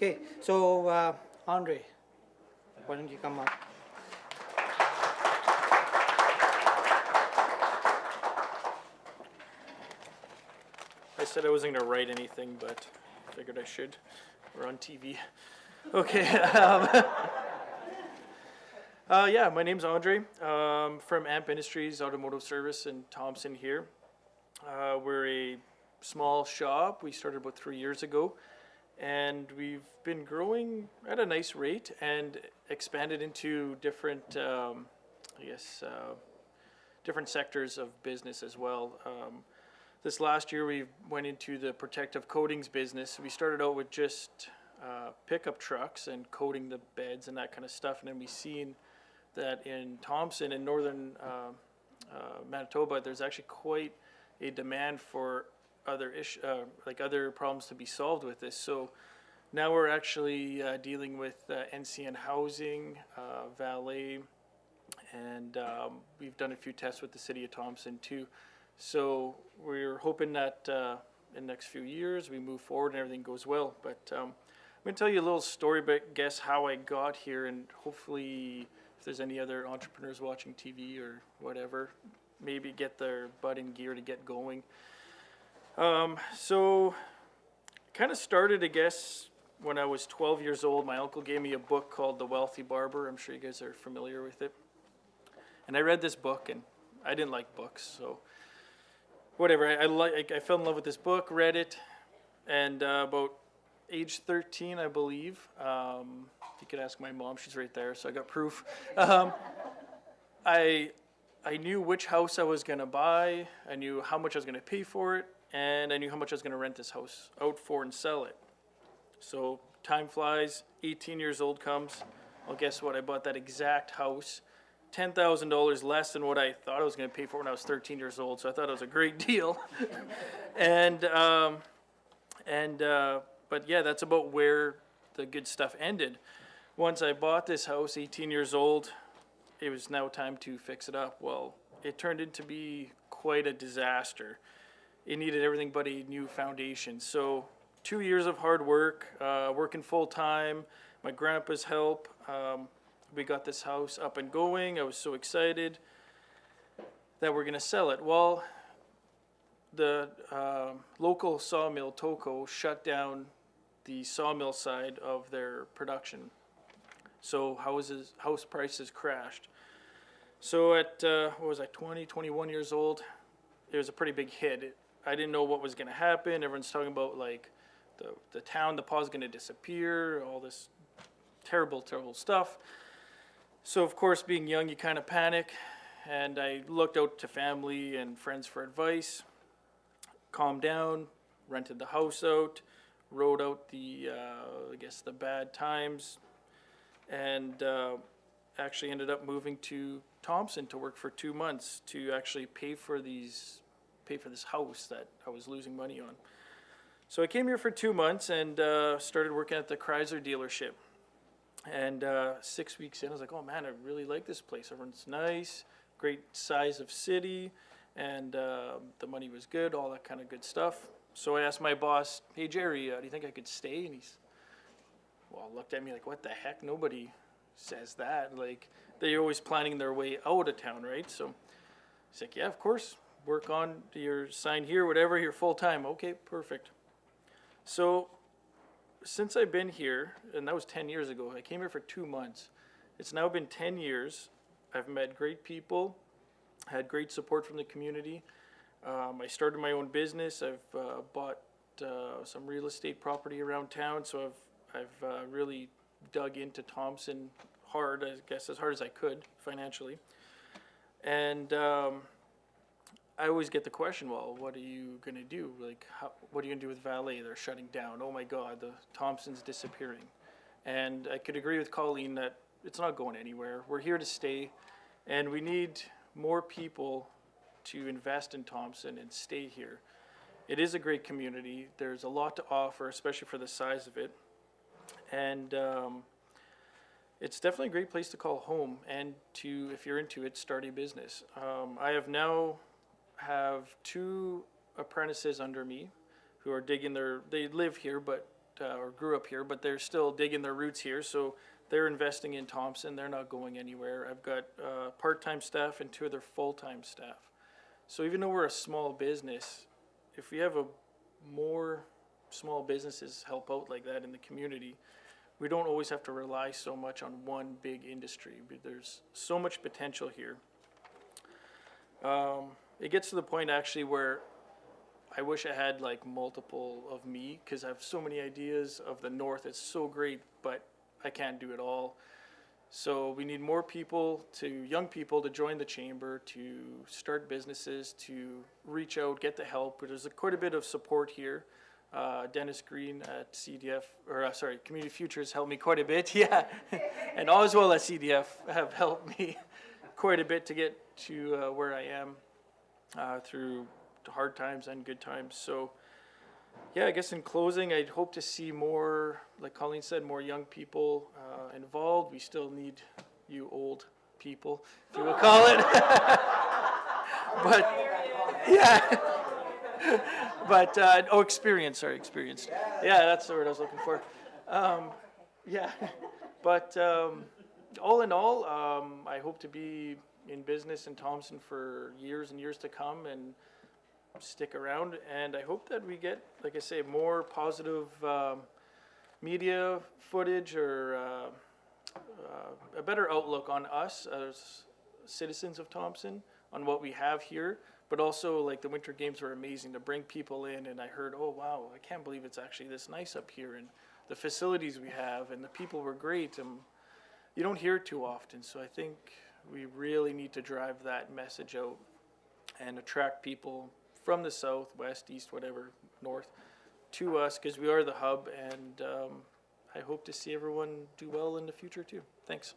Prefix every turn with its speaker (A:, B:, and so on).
A: Okay, so Andre, why don't you come up?
B: I said I wasn't going to write anything, but figured I should. We're on TV. Okay. Yeah, my name's Andre from AMP Industries Automotive Service in Thompson here. We're a small shop. We started about 3 years ago, and we've been growing at a nice rate and expanded into different, different sectors of business as well. This last year, we went into the protective coatings business. We started out with just pickup trucks and coating the beds and that kind of stuff, and then we seen that in Thompson in northern Manitoba, there's actually quite a demand for other other problems to be solved with this. So now we're actually dealing with NCN housing, valet, and we've done a few tests with the city of Thompson too. So we're hoping that in the next few years we move forward and everything goes well. But I'm going to tell you a little story, but guess how I got here, and hopefully if there's any other entrepreneurs watching TV or whatever, maybe get their butt in gear to get going. So kind of started, I guess, when I was 12 years old. My uncle gave me a book called The Wealthy Barber. I'm sure you guys are familiar with it. And I read this book, and I didn't like books, so whatever. I fell in love with this book, read it, and about age 13, I believe. You could ask my mom; she's right there, so I got proof. I knew which house I was gonna buy. I knew how much I was gonna pay for it, and I knew how much I was gonna rent this house out for and sell it. So time flies. 18 years old comes. Well, guess what? I bought that exact house. $10,000 less than what I thought I was going to pay for when I was 13 years old, so I thought it was a great deal. But yeah, that's about where the good stuff ended. Once I bought this house, 18 years old, it was now time to fix it up. Well, it turned into be quite a disaster. It needed everything but a new foundation. So 2 years of hard work, working full time, my grandpa's help. We got this house up and going. I was so excited that we're going to sell it. Well, the local sawmill, Toco, shut down the sawmill side of their production. So house prices crashed. So at, 20, 21 years old, it was a pretty big hit. I didn't know what was going to happen. Everyone's talking about like the town, the paw's going to disappear, all this terrible, terrible stuff. So, of course, being young, you kind of panic, and I looked out to family and friends for advice, calmed down, rented the house out, rode out the bad times, and actually ended up moving to Thompson to work for 2 months to actually pay for this house that I was losing money on. So I came here for 2 months and started working at the Chrysler dealership. And 6 weeks in, I was like, oh man, I really like this place. Everyone's nice, great size of city, and the money was good, all that kind of good stuff. So I asked my boss, hey Jerry, do you think I could stay? And looked at me like, what the heck? Nobody says that. Like, they're always planning their way out of town, right? So he's like, yeah, of course. Work on your sign here, whatever, you're full time. Okay, perfect. So since I've been here, and that was 10 years ago, I came here for 2 months. It's now been 10 years. I've met great people, had great support from the community. I started my own business. I've bought some real estate property around town, so I've really dug into Thompson hard, I guess as hard as I could financially. And I always get the question, well, what are you going to do? Like, what are you going to do with valet? They're shutting down. Oh my God, the Thompson's disappearing. And I could agree with Colleen that it's not going anywhere. We're here to stay, and we need more people to invest in Thompson and stay here. It is a great community. There's a lot to offer, especially for the size of it. And it's definitely a great place to call home and to, if you're into it, start a business. I have 2 apprentices under me who are they live here, but or grew up here, but they're still digging their roots here. So they're investing in Thompson. They're not going anywhere. I've got part-time staff and 2 other full-time staff. So even though we're a small business, if we have more small businesses help out like that in the community, we don't always have to rely so much on one big industry. There's so much potential here. It gets to the point actually where I wish I had like multiple of me, because I have so many ideas of the north. It's so great, but I can't do it all. So we need more people, young people, to join the chamber, to start businesses, to reach out, get the help. There's quite a bit of support here. Dennis Green at CDF, Community Futures helped me quite a bit, yeah. And Oswald at CDF have helped me quite a bit to get to where I am through hard times and good times. So, yeah, I guess in closing, I'd hope to see more, like Colleen said, more young people involved. We still need you old people, if you will call it. But, yeah. But, experienced. Yeah, that's the word I was looking for. Yeah. But all in all, I hope to be in business in Thompson for years and years to come and stick around. And I hope that we get, like I say, more positive media footage or a better outlook on us as citizens of Thompson, on what we have here. But also, like, the Winter Games were amazing to bring people in, and I heard, oh, wow, I can't believe it's actually this nice up here, and the facilities we have, and the people were great. You don't hear it too often, so I think we really need to drive that message out and attract people from the south, west, east, whatever, north, to us, because we are the hub, and I hope to see everyone do well in the future, too. Thanks.